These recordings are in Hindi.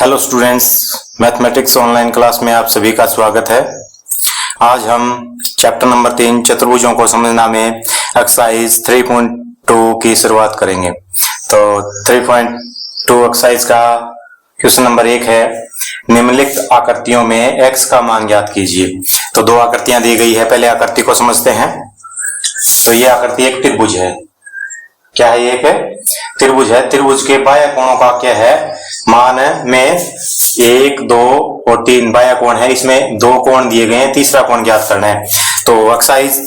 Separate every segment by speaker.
Speaker 1: Hello students, mathematics online class में आप सभी का स्वागत है। आज हम चैप्टर नंबर 3 चतुर्भुजों को समझना में एक्सरसाइज 3.2 की शुरुआत करेंगे। तो 3.2 एक्सरसाइज का क्वेश्चन नंबर 1 है, निम्नलिखित आकृतियों में x का मान ज्ञात कीजिए। तो दो आकृतियां दी गई है, पहले आकृति को समझते हैं। तो ये आकृति एक त्रिभुज है। क्या है? ये एक त्रिभुज है। त्रिभुज के बाह्य कोणों का क्या है? मान में 1, 2 और 3 बाह्य कोण है। इसमें दो कोण दिए गए हैं, तीसरा कोण ज्ञात करना है। तो एक्सरसाइज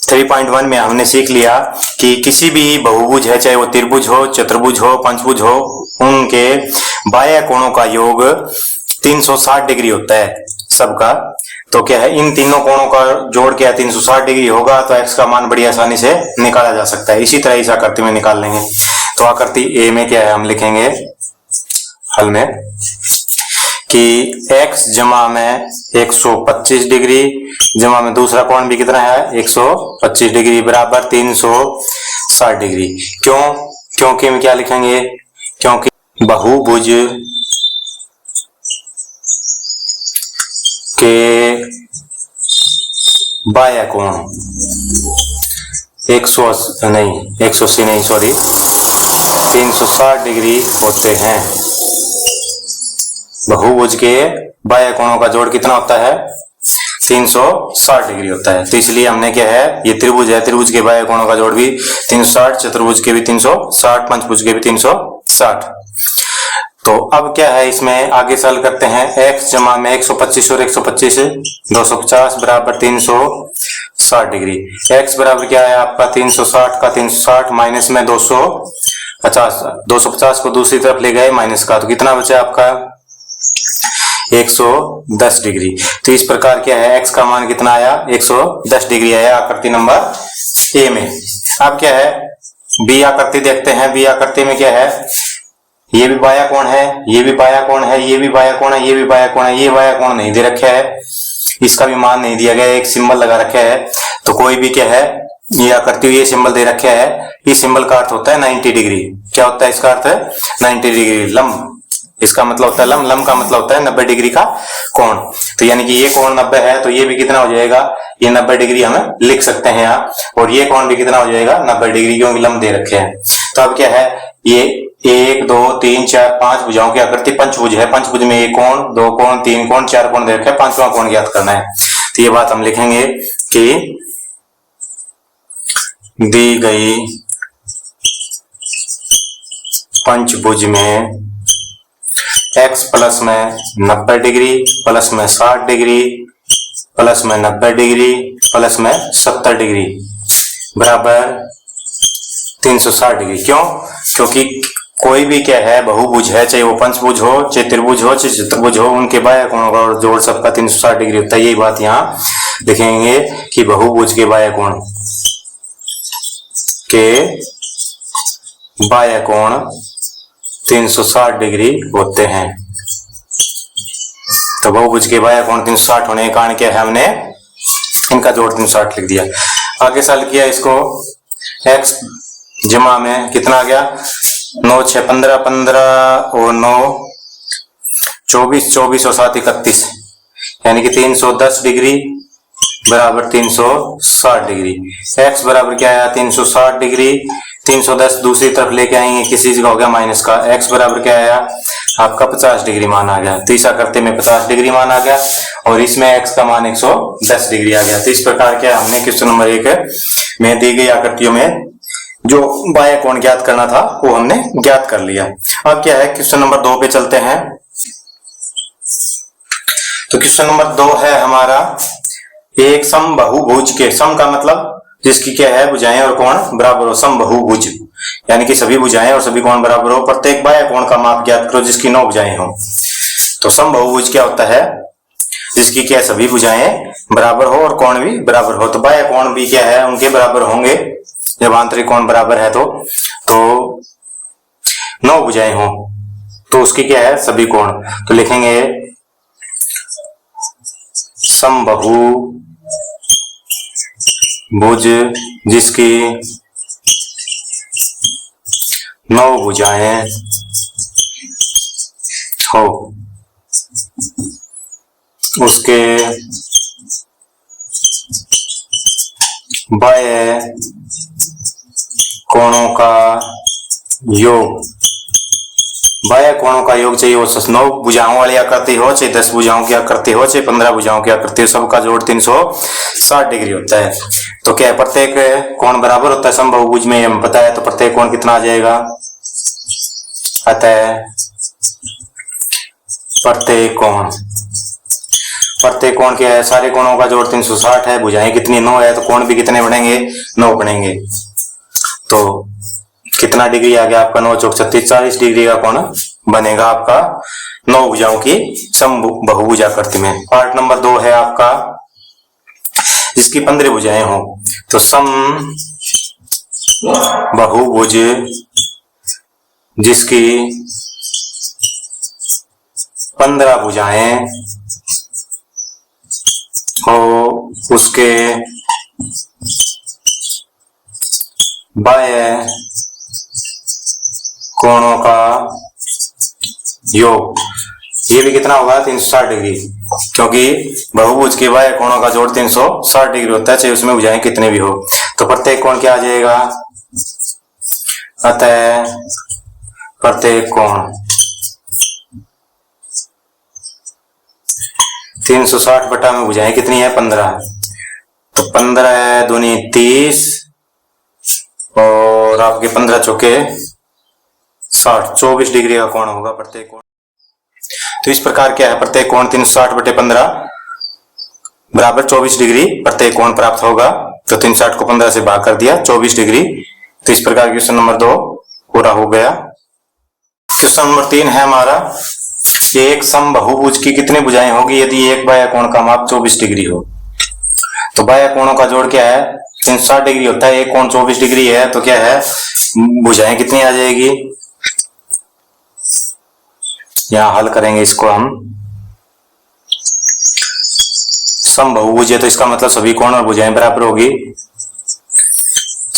Speaker 1: 3.1 में हमने सीख लिया कि किसी भी बहुभुज है, चाहे वो त्रिभुज हो, चतुर्भुज हो, पंचभुज हो, उनके बाह्य कोणों का योग 360 डिग्री होता है सबका। तो क्या है, इन तीनों कोणों का जोड़ क्या 360 डिग्री होगा, तो x का मान बड़ी आसानी से निकाला जा सकता है। इसी तरह इस आकृति में निकाल लेंगे। तो आकृति a में क्या है, हम लिखेंगे हल में कि x जमा में 125 डिग्री जमा में दूसरा कोण भी कितना है 125 डिग्री बराबर 360 डिग्री। क्योंकि हम क्या लिखेंगे, क्योंकि बहुभुज के बाह्य कोण 360 डिग्री होते हैं। बहुभुज के बाह्य कोणों का जोड़ कितना होता है 360 डिग्री होता है। तो इसलिए हमने क्या है, ये त्रिभुज है, त्रिभुज के बाह्य कोणों का जोड़ भी 360, चतुर्भुज के भी 360, पंचभुज के भी 360। तो अब क्या है, इसमें आगे सॉल्व करते हैं। x जमा में 125 और 125 250 बराबर 360 डिग्री। x बराबर क्या है आपका 360 का 360 माइनस में 250 को दूसरी तरफ ले गए माइनस का, तो कितना बचा आपका 110 डिग्री। तो इस प्रकार क्या है, x का मान कितना आया 110 डिग्री आया आकृति नंबर a में। अब क्या है, b आकृति देखते हैं। b आकृति में क्या है, ये भी बाह्य कोण है, ये भी बाह्य कोण है, ये भी बाह्य कोण है, ये भी बाह्य कोण है। ये बाह्य कोण नहीं दे रखा है, इसका भी मान नहीं दिया गया, एक सिंबल लगा रखा है। तो कोई भी क्या है, ये आकृति ये सिंबल दे रखा है, इस सिंबल का अर्थ होता है 90 डिग्री। क्या होता है इसका अर्थ? 90 डिग्री। लंब, इसका मतलब होता है लंब, लंब का मतलब होता है 90 डिग्री का कोण। तो यानी कि ये कोण 90 है, तो ये भी कितना हो जाएगा, ये 90 डिग्री हम लिख सकते हैं यहाँ। और ये कोण भी कितना हो जाएगा 90 डिग्री, क्योंकि लंब दे रखे हैं। तो अब क्या है, ये 1, 2, 3, 4, 5 भुजाओं की आकृति पंचभुज है। पंचभुज में 1 कोण, 2 कोण, 3 कोण, 4 कोण दे रखे हैं, पांचवा कोण ज्ञात करना है। तो ये बात हम लिखेंगे कि दी गई पंचभुज में x प्लस में 90 डिग्री प्लस में 60 डिग्री प्लस में 90 डिग्री प्लस में 70 डिग्री बराबर 360 डिग्री। क्योंकि कोई भी क्या है, बहुभुज है, चाहे वो पंचभुज हो, चाहे त्रिभुज हो, चाहे चतुर्भुज हो, उनके बाह्य कोणों का जोड़ सबका 360 डिग्री होता है। यही बात यहाँ लिखेंगे कि बहुभुज के बाह्य कोण 360 डिग्री होते हैं। तो बहुभुज के बाह्य कोण 360 होने के कारण क्या है, हमने इनका जोड़ 360 लिख दिया। आगे सॉल्व किया इसको, x जमा में कितना आ गया 9, 6, 15, 15 और 9 24, 24 और 7 31, यानी कि 310 डिग्री बराबर 360 डिग्री। x बराबर क्या आया 360 डिग्री, 310 दूसरी तरफ लेके आएंगे, किस चीज का हो गया माइनस का। x बराबर क्या आया आपका 50 डिग्री मान आ गया। तो इस आकृति में 50 डिग्री मान आ गया और इसमें x का मान 110 डिग्री आ गया। तो इस प्रकार क्या हमने क्वेश्चन नंबर 1 में दी गई आकृतियों में जो बाह्य कोण ज्ञात करना था वो हमने ज्ञात कर लिया। अब क्या है, क्वेश्चन नंबर 2 पे चलते हैं। तो क्वेश्चन नंबर 2 है हमारा, एक समबाहुभुज के, सम का मतलब जिसकी क्या है भुजाएं और कोण बराबर हो, समबाहुभुज यानी कि सभी भुजाएं और सभी कोण बराबर हो, प्रत्येक बाह्य कोण का माप ज्ञात करो जिसकी 9 भुजाएं हो। तो समबाहुभुज क्या होता है, जिसकी क्या सभी भुजाएं बराबर हो और कोण भी बराबर हो। तो बाह्य कोण भी क्या है, उनके बराबर होंगे जब आंतरिक कोण बराबर है। तो 9 भुजाएं हो तो उसकी क्या है सभी कोण। तो लिखेंगे समबाहुभुज जिसकी 9 भुजाएं हो। उसके बाह्य कोणों का योग, बाह्य कोणों का योग चाहिए वो 9 भुजाओं वाली आकृति हो, चाहे 10 भुजाओं की आकृति हो, चाहे 15 भुजाओं की आकृति हो, सबका जोड़ 360 डिग्री होता है। तो क्या है, प्रत्येक कोण बराबर होता है समबाहुभुज में, हमें पता है। तो प्रत्येक कोण कितना आ जाएगा, अतः प्रत्येक कोण क्या है, सारे कोणों का जोड़ 360 है, भुजाएं कितनी 9 है, तो कोण भी कितने बनेंगे, 9 बनेंगे। तो कितना डिग्री आ गया आपका, 9 चौक 36, 40 डिग्री का कोण बनेगा आपका 9 भुजाओं की समबाहुभुज आकृति में। पार्ट नंबर 2 है आपका जिसकी 15 भुजाएं हो। तो समबाहुभुज जिसकी 15 भुजाएं हो, उसके बाह्य कोणों का योग, ये भी कितना होगा, 360 डिग्री, क्योंकि बहुभुज के बाह्य कोणों का जोड़ 360 डिग्री होता है, चाहे उसमें भुजाएं कितने भी हो। तो प्रत्येक कोण क्या आ जाएगा, अतः प्रत्येक कोण 360 बटा में भुजाएं कितनी है, 15। तो 15 दूनी 30 और आपके 15 चौके 60, 24 डिग्री का कोण होगा प्रत्येक कोण। तो इस प्रकार क्या है, प्रत्येक कोण 360 बटे 15 बराबर 24 डिग्री प्रत्येक कोण प्राप्त होगा। तो 360 को 15 से भाग कर दिया, 24 डिग्री। तो इस प्रकार क्वेश्चन नंबर 2 पूरा हो गया। क्वेश्चन नंबर 3 है हमारा, एक समबाहुभुज की कितनी भुजाएं होगी यदि एक बाह्य कोण का माप 24 डिग्री हो। तो बाह्य कोणों का जोड़ क्या है, 360 डिग्री होता है, एक कोण 24 डिग्री है, तो क्या है, भुजाएं कितनी आ जाएगी, यहां हल करेंगे इसको हम। समबाहुभुज है तो इसका मतलब सभी कोण और भुजाएं बराबर होगी।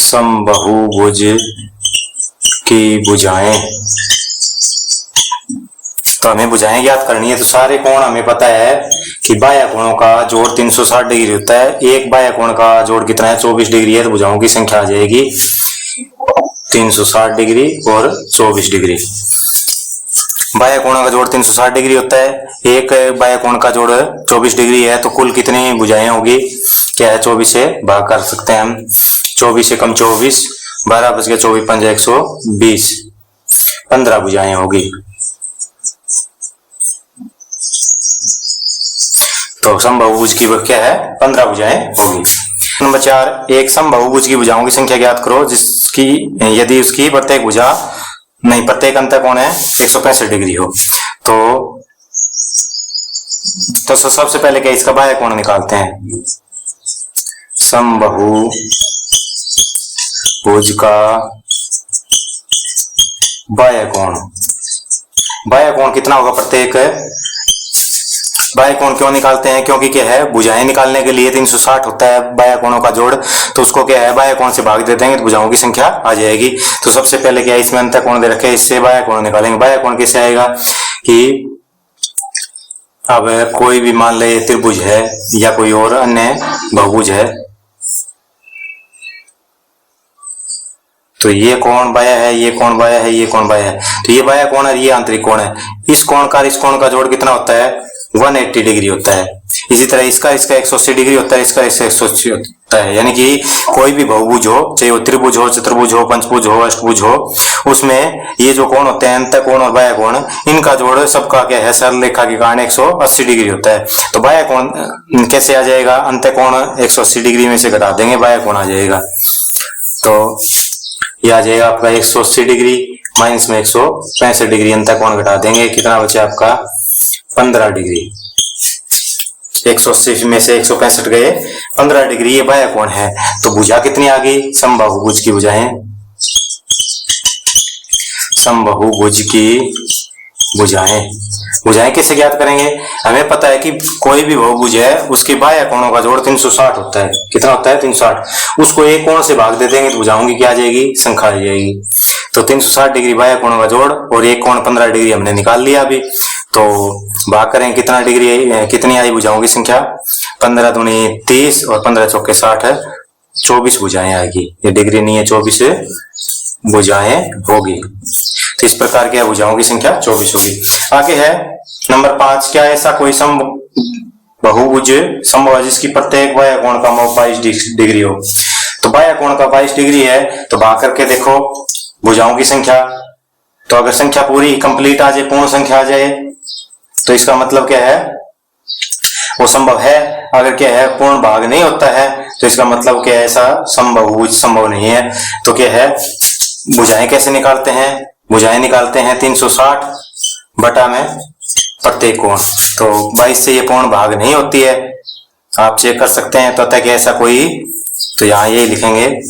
Speaker 1: समबाहुभुज की भुजाएं, तो हमें भुजाएं ज्ञात करनी है। तो सारे कोण हमें पता है कि बाह्य कोणों का जोड़ 360 डिग्री होता है, एक बाह्य कोण का जोड़ कितना है, 24 डिग्री है, तो भुजाओं की संख्या आ जाएगी 360 डिग्री और 24 डिग्री। बाह्य कोणों का जोड़ 360 डिग्री होता है, एक बाह्य कोण का जोड़ 24 डिग्री है, तो कुल कितनी भुजाएं होगी, क्या है, 24 से भाग कर सकते हैं हम। 24 से कम 24, 12 बच गया, 24 5 120, 15 भुजाएं होगी। तो समबाहुभुज की क्या है, 15 भुजाएं होगी। नंबर 4, एक समबाहुभुज की भुजाओं की संख्या ज्ञात करो जिसकी यदि उसकी प्रत्येक भुजा नहीं प्रत्येक अंतर कोण है 165 डिग्री हो। तो सबसे पहले क्या, इसका बाह्य कोण निकालते हैं। समबाहुभुज का बाह्य कोण कितना होगा, प्रत्येक बाह्य कोण क्यों निकालते हैं, क्योंकि क्या है, भुजाएं निकालने के लिए 360 होता है बाह्य कोणों का जोड़, तो उसको क्या है, बाह्य कोण से भाग दे देंगे तो भुजाओं की संख्या आ जाएगी। तो सबसे पहले क्या है, इसमें अंतर कोण दे रखे हैं, इससे बाह्य कोण निकालेंगे। बाह्य कोण कैसे आएगा कि अब कोई भी मान ले त्रिभुज है या कोई और अन्य बहुभुज है, तो ये कोण बाह्य है, ये कोण बाह्य है, ये कोण बाह्य है, तो ये बाह्य कोण है, ये आंतरिक कोण है। इस कोण का जोड़ कितना होता है, 180 डिग्री होता है। इसी तरह इसका 180 डिग्री होता है, इसका 180 होता है। यानी कि कोई भी बहुभुज हो, चाहे वो त्रिभुज हो, चतुर्भुज हो, पंचभुज हो, अष्टभुज हो, उसमें ये जो कोण होते हैं अंतः कोण और बाह्य कोण, इनका जोड़ सबका क्या है, सरल रेखा के कारण 180 डिग्री होता है। तो बाह्य कोण कैसे आ जाएगा, अंतः कोण 180 डिग्री में से घटा देंगे, बाह्य कोण आ जाएगा। तो ये आ जाएगा आपका 180 डिग्री माइनस में 165 डिग्री, अंतः कोण घटा देंगे, कितना बचे आपका 15 डिग्री। 180 में से 165 गए, 15 डिग्री, ये बाह्य कोण है। तो भुजा कितनी आ गई, समबाहुभुज की भुजाएं, समबाहुभुज की भुजाएं कैसे ज्ञात करेंगे, हमें पता है कि कोई भी बहुभुज है उसके बाह्य कोणों का जोड़ 360 होता है। कितना होता है, 360। उसको एक कोण से भाग दे देंगे तो भुजाओं की क्या आ जाएगी, संख्या आ जाएगी। तो 360 डिग्री बाह्य कोणों का जोड़ और एक कोण 15 डिग्री हमने निकाल लिया अभी। तो भाग करें कितना डिग्री, कितनी आई भुजाओं की संख्या, 15 दूनी 30 और 15 चौके 60 है, 24 भुजाएं आएगी। ये डिग्री नहीं है, 24 भुजाएं होगी। तो इस प्रकार की भुजाओं की संख्या 24 होगी। आगे है नंबर 5, क्या ऐसा कोई बहुभुज संभव है जिसकी प्रत्येक बाह्य कोण का माप 22 डिग्री हो। तो बाह्य कोण का 22 डिग्री है, तो भाग करके देखो भुजाओं की संख्या, तो अगर संख्या पूरी कंप्लीट आ जाए, पूर्ण संख्या आ जाए, तो इसका मतलब क्या है, वो संभव है। अगर क्या है, पूर्ण भाग नहीं होता है, तो इसका मतलब क्या है, ऐसा संभव नहीं है। तो क्या है, भुजाएं कैसे निकालते हैं, भुजाएं निकालते हैं 360 बटा में प्रत्येक कोण। तो 22 से ये पूर्ण भाग नहीं होती है, आप चेक कर सकते हैं। तो तक ऐसा कोई, तो यहां यही लिखेंगे,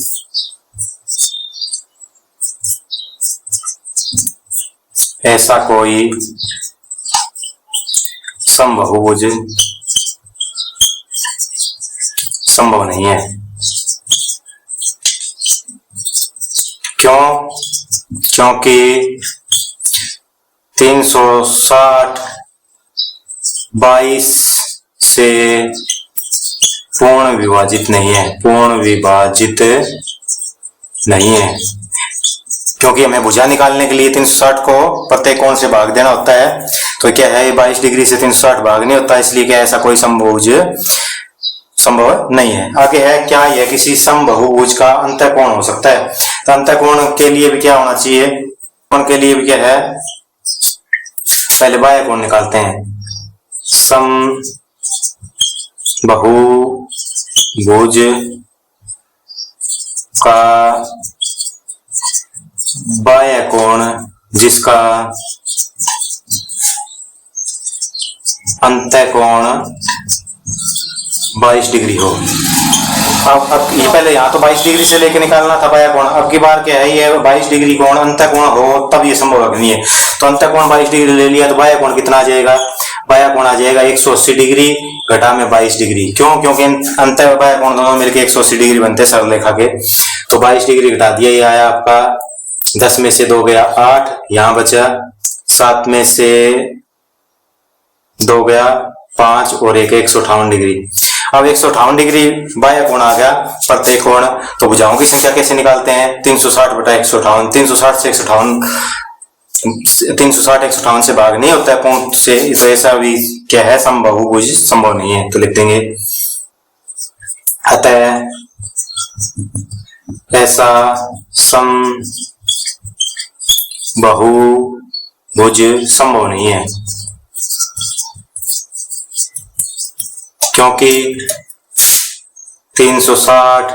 Speaker 1: ऐसा कोई समबाहुभुज संभव नहीं है। क्यों? क्योंकि 360 22 से पूर्ण विभाजित नहीं है, पूर्ण विभाजित नहीं है। क्योंकि हमें भुजा निकालने के लिए 360 को प्रत्येक कोण से भाग देना होता है। तो क्या है, 22 डिग्री से 360 भाग नहीं होता, इसलिए क्या ऐसा कोई समबाहुभुज संभव नहीं है। आगे है, क्या यह किसी समबाहुभुज का अंतःकोण हो सकता है। तो अंतःकोण के लिए भी क्या होना चाहिए, कोण के लिए भी क्या है, पहले बाह्य कोण निकालते हैं। समबाहुभुज का बाह्य कोण जिसका अंतःकोण 22 डिग्री हो। अब ये पहले यहाँ तो 22 डिग्री से लेके निकालना था बाह्य कोण, अब की बार क्या है, ये 22 डिग्री कोण अंतःकोण हो तब ये संभव नहीं है। तो अंतःकोण 22 डिग्री ले लिया, तो बाह्य कोण कितना आ जाएगा, बाह्य कोण आ जाएगा 180 डिग्री घटा में 22 डिग्री। क्यों? क्योंकि अंत बाह्य कोण दोनों मिलकर 180 डिग्री बनते हैं सरल रेखा के। तो 22 डिग्री घटा दिया, ये आया आपका 10 में से 2 गया 8, यहाँ बचा 7 में से 2 गया 5 और 158 डिग्री। अब 158 डिग्री बाह्य कोण आ गया प्रत्येक कोण। तो भुजाओं की संख्या कैसे निकालते हैं, 360 बटा 158। 360 से 158 से भाग नहीं होता है पूर्ण से, तो ऐसा भी क्या है, समबाहुभुज संभव नहीं है। तो लिख देंगे, अतः ऐसा समबाहुभुज संभव नहीं है, क्योंकि 360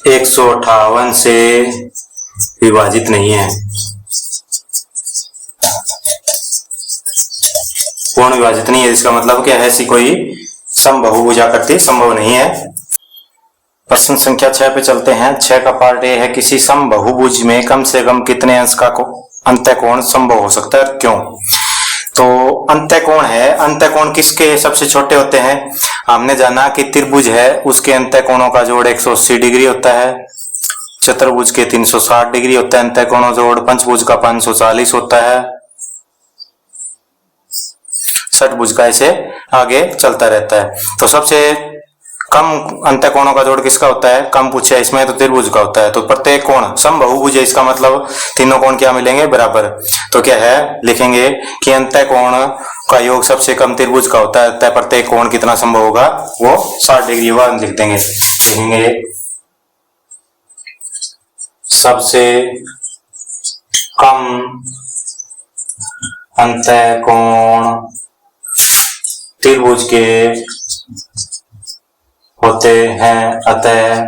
Speaker 1: 158 से विभाजित नहीं है, पूर्ण विभाजित नहीं है। इसका मतलब क्या है, ऐसी कोई समबाहुभुजाकृति संभव नहीं है। प्रश्न संख्या 6 पे चलते हैं। 6 का पार्ट ए है, किसी समबाहुभुज में कम से कम कितने अंश का अंतःकोण संभव हो सकता है, क्यों। तो अंतःकोण है, अंतःकोण किसके सबसे छोटे होते हैं। हमने जाना कि त्रिभुज है, उसके अंतःकोणों का जोड़ 180 डिग्री होता है, चतुर्भुज के 360 डिग्री होता है अंतःकोणों जोड़, पंचभुज का 540 होता है, षटभुज का ऐसे आगे चलता रहता है। तो सबसे कम अंतःकोणों का जोड़ किसका होता है, कम पूछा है इसमें, तो त्रिभुज का होता है। तो प्रत्येक कोण समबाहुभुज है, इसका मतलब तीनों कोण क्या मिलेंगे, बराबर। तो क्या है, लिखेंगे कि अंतःकोण का योग सबसे कम त्रिभुज का होता है, तय प्रत्येक कोण कितना संभव होगा, वो 60 डिग्री होगा। लिख देंगे, लिखेंगे सबसे कम अंतःकोण त्रिभुज के होते हैं, अतः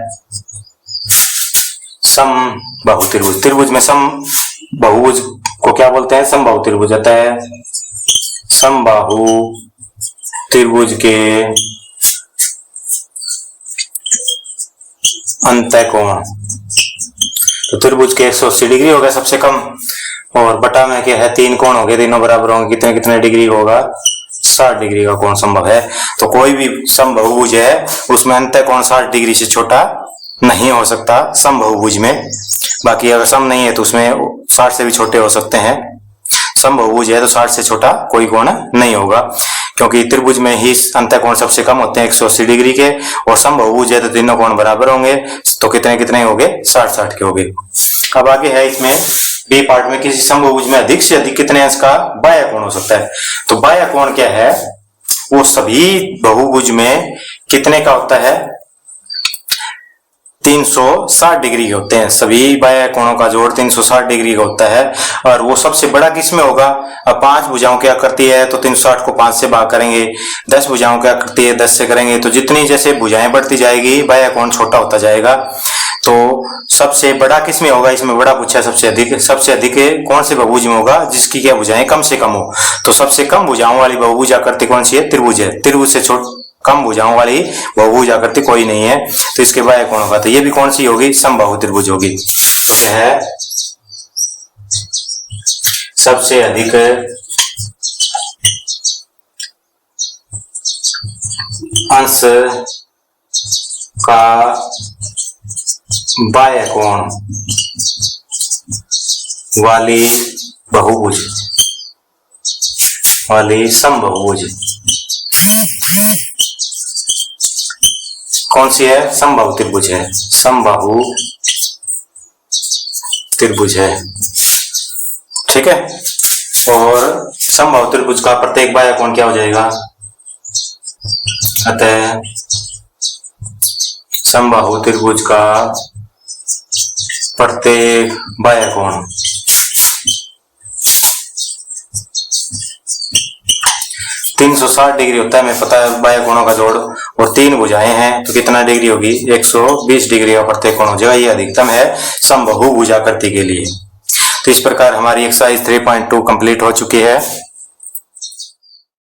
Speaker 1: समबाहु त्रिभुज। त्रिभुज में समबाहुभुज को क्या बोलते हैं, समबाहु त्रिभुज। अतः समबाहु त्रिभुज के अंतःकोण, तो त्रिभुज के 180 डिग्री हो गया सबसे कम, और बटा में क्या है, 3 कोण हो गए, तीनों बराबर होंगे, कितने कितने डिग्री होगा, 60 डिग्री का कोण संभव है। तो कोई भी समबाहुभुज है उसमें अंतःकोण 60 डिग्री से छोटा नहीं हो सकता समबाहुभुज में। बाकी अगर सम नहीं है तो उसमें 60 से भी छोटे हो सकते हैं। समबहुभुज है तो 60 से छोटा कोई कोण नहीं होगा, क्योंकि त्रिभुज में ही अंतःकोण सबसे कम होते हैं 180 डिग्री के, और समबहुभुज है तो तीनों कोण बराबर होंगे, तो कितने कितने हो गए, 60-60 के हो गए। अब आगे है इसमें बी पार्ट में, किसी समबहुभुज में अधिक से अधिक कितने अंश का बाह्य कोण हो सकता है। तो बाह्य कोण क्या है, वो सभी बहुभुज में कितने का होता है, 360 डिग्री के होते हैं। सभी बाह्य कोणों का जोड़ 360 डिग्री का होता है। और वो सबसे बड़ा किसमें होगा, अब 5 भुजाओं की आकृति है तो 360 को 5 से भाग करेंगे, 10 भुजाओं की आकृति है 10 से करेंगे, तो जितनी जैसे भुजाएं बढ़ती जाएगी बाह्य कोण छोटा होता जाएगा। तो सबसे बड़ा किसमें होगा, इसमें बड़ा पूछा है सबसे अधिक कौन से बहुभुज में होगा जिसकी क्या भुजाएं कम से कम हो। तो सबसे कम भुजाओं वाली बहुभुज आकृति कौन सी है, त्रिभुज है। त्रिभुज से कम भुजाओं वाली बहुभुज आकृति कोई नहीं है, तो इसके बाह्य कोण होगा, तो ये भी कौन सी होगी, समबाहु त्रिभुज होगी। तो है सबसे अधिक अंश का बाह्य कोण वाली बहुभुज वाली समबहुभुज कौन सी है, समबाहु त्रिभुज है। समबाहु त्रिभुज है, ठीक है। और समबाहु त्रिभुज का प्रत्येक बाह्य कोण क्या हो जाएगा, अतः समबाहु त्रिभुज का प्रत्येक बाह्य कोण 360 डिग्री होता है, हमें पता है बाह्य कोणों का जोड़, और 3 भुजाएं हैं तो कितना डिग्री होगी, 120 डिग्री का प्रत्येक कोण हो जाएगा। ये अधिकतम है समबाहु भुजाकृति के लिए। तो इस प्रकार हमारी एक्सरसाइज 3.2 कंप्लीट हो चुकी है।